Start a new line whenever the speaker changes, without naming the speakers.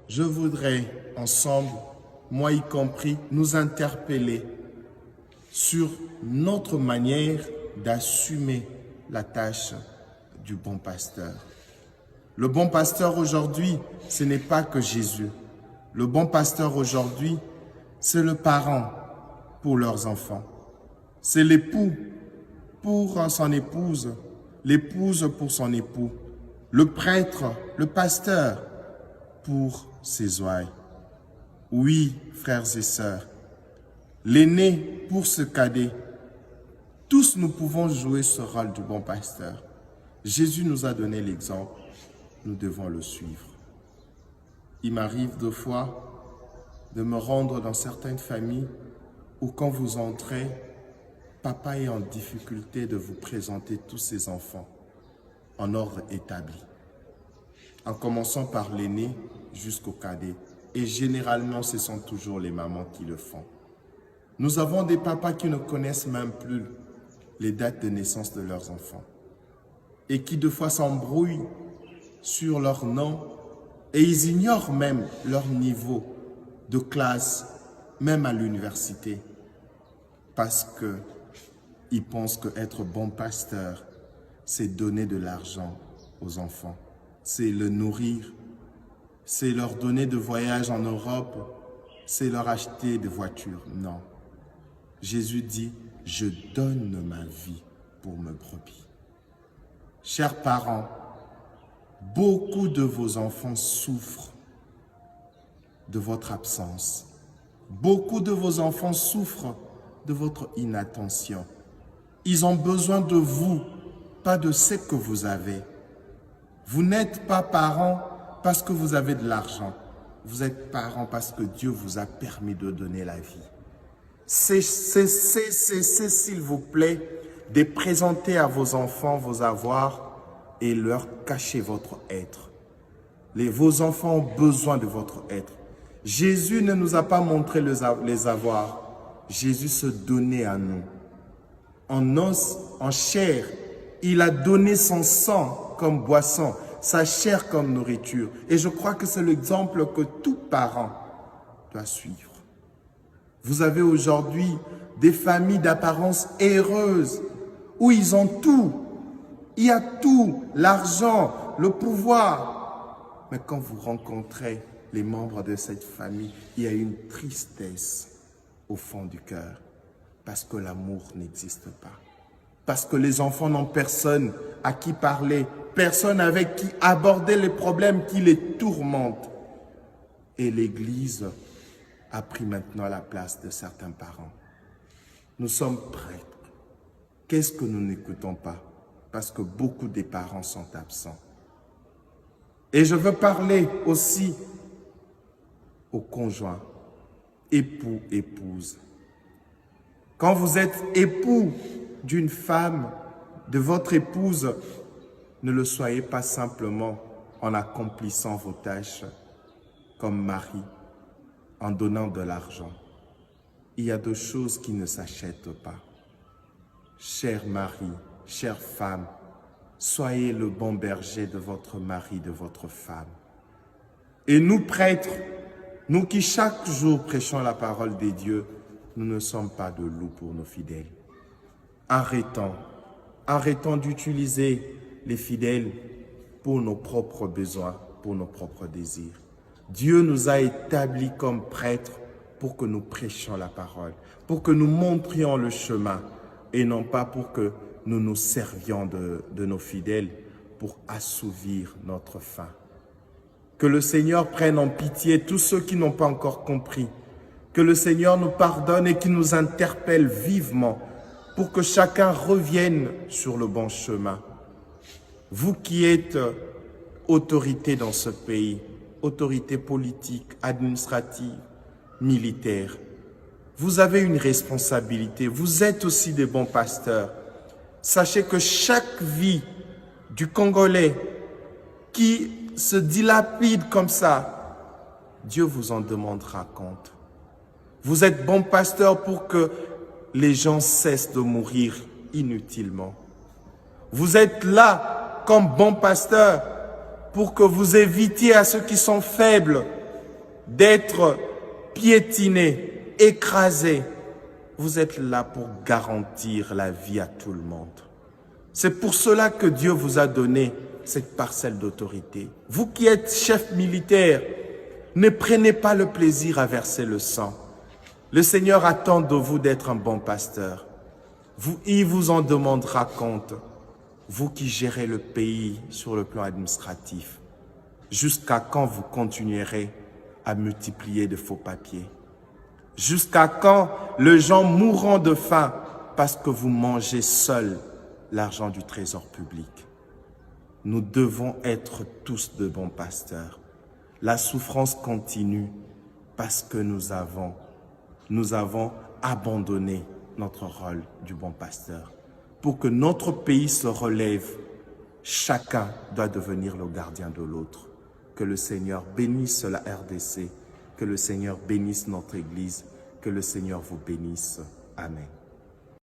je voudrais ensemble, moi y compris, nous interpeller sur notre manière d'assumer la tâche du bon pasteur. Le bon pasteur aujourd'hui, ce n'est pas que Jésus. Le bon pasteur aujourd'hui, c'est le parent pour leurs enfants. C'est l'époux pour son épouse, l'épouse pour son époux, le prêtre, le pasteur pour ses ouailles. Oui, frères et sœurs, l'aîné pour ce cadet. Tous nous pouvons jouer ce rôle du bon pasteur. Jésus nous a donné l'exemple, nous devons le suivre. Il m'arrive deux fois de me rendre dans certaines familles où quand vous entrez, papa est en difficulté de vous présenter tous ses enfants en ordre établi, en commençant par l'aîné jusqu'au cadet. Et généralement, ce sont toujours les mamans qui le font. Nous avons des papas qui ne connaissent même plus les dates de naissance de leurs enfants et qui de fois s'embrouillent sur leur nom et ils ignorent même leur niveau de classe, même à l'université, parce qu'ils pensent qu'être bon pasteur, c'est donner de l'argent aux enfants, c'est le nourrir, c'est leur donner de voyages en Europe, c'est leur acheter des voitures. Non. Jésus dit, je donne ma vie pour mes brebis. Chers parents, beaucoup de vos enfants souffrent de votre absence. Beaucoup de vos enfants souffrent de votre inattention. Ils ont besoin de vous, pas de ce que vous avez. Vous n'êtes pas parents parce que vous avez de l'argent. Vous êtes parents parce que Dieu vous a permis de donner la vie. Cessez, s'il vous plaît, de présenter à vos enfants vos avoirs et leur cacher votre être. Vos enfants ont besoin de votre être. Jésus ne nous a pas montré les avoirs. Jésus se donnait à nous. En os, en chair, il a donné son sang comme boisson, sa chair comme nourriture. Et je crois que c'est l'exemple que tout parent doit suivre. Vous avez aujourd'hui des familles d'apparence heureuse où ils ont tout. Il y a tout, l'argent, le pouvoir. Mais quand vous rencontrez les membres de cette famille, il y a une tristesse au fond du cœur parce que l'amour n'existe pas. Parce que les enfants n'ont personne à qui parler, personne avec qui aborder les problèmes qui les tourmentent. Et l'Église a pris maintenant la place de certains parents. Nous sommes prêtres. Qu'est-ce que nous n'écoutons pas? Parce que beaucoup des parents sont absents. Et je veux parler aussi aux conjoints, époux, épouses. Quand vous êtes époux d'une femme, de votre épouse, ne le soyez pas simplement en accomplissant vos tâches comme mari, en donnant de l'argent. Il y a deux choses qui ne s'achètent pas. Cher mari, chère femme, soyez le bon berger de votre mari, de votre femme. Et nous prêtres, nous qui chaque jour prêchons la parole de Dieu, nous ne sommes pas de loups pour nos fidèles. Arrêtons d'utiliser les fidèles pour nos propres besoins, pour nos propres désirs. Dieu nous a établis comme prêtres pour que nous prêchions la parole, pour que nous montrions le chemin et non pas pour que nous nous servions de nos fidèles pour assouvir notre faim. Que le Seigneur prenne en pitié tous ceux qui n'ont pas encore compris. Que le Seigneur nous pardonne et qu'il nous interpelle vivement pour que chacun revienne sur le bon chemin. Vous qui êtes autorité dans ce pays, autorité politique, administrative, militaire, vous avez une responsabilité. Vous êtes aussi des bons pasteurs. Sachez que chaque vie du Congolais qui se dilapide comme ça, Dieu vous en demandera compte. Vous êtes bons pasteurs pour que les gens cessent de mourir inutilement. Vous êtes là comme bons pasteurs pour que vous évitiez à ceux qui sont faibles d'être piétinés, écrasés. Vous êtes là pour garantir la vie à tout le monde. C'est pour cela que Dieu vous a donné cette parcelle d'autorité. Vous qui êtes chef militaire, ne prenez pas le plaisir à verser le sang. Le Seigneur attend de vous d'être un bon pasteur. Il vous en demandera compte. Vous qui gérez le pays sur le plan administratif, jusqu'à quand vous continuerez à multiplier de faux papiers? Jusqu'à quand les gens mourront de faim parce que vous mangez seuls l'argent du trésor public? Nous devons être tous de bons pasteurs. La souffrance continue parce que nous avons abandonné notre rôle du bon pasteur. Pour que notre pays se relève, chacun doit devenir le gardien de l'autre. Que le Seigneur bénisse la RDC, que le Seigneur bénisse notre Église, que le Seigneur vous bénisse. Amen.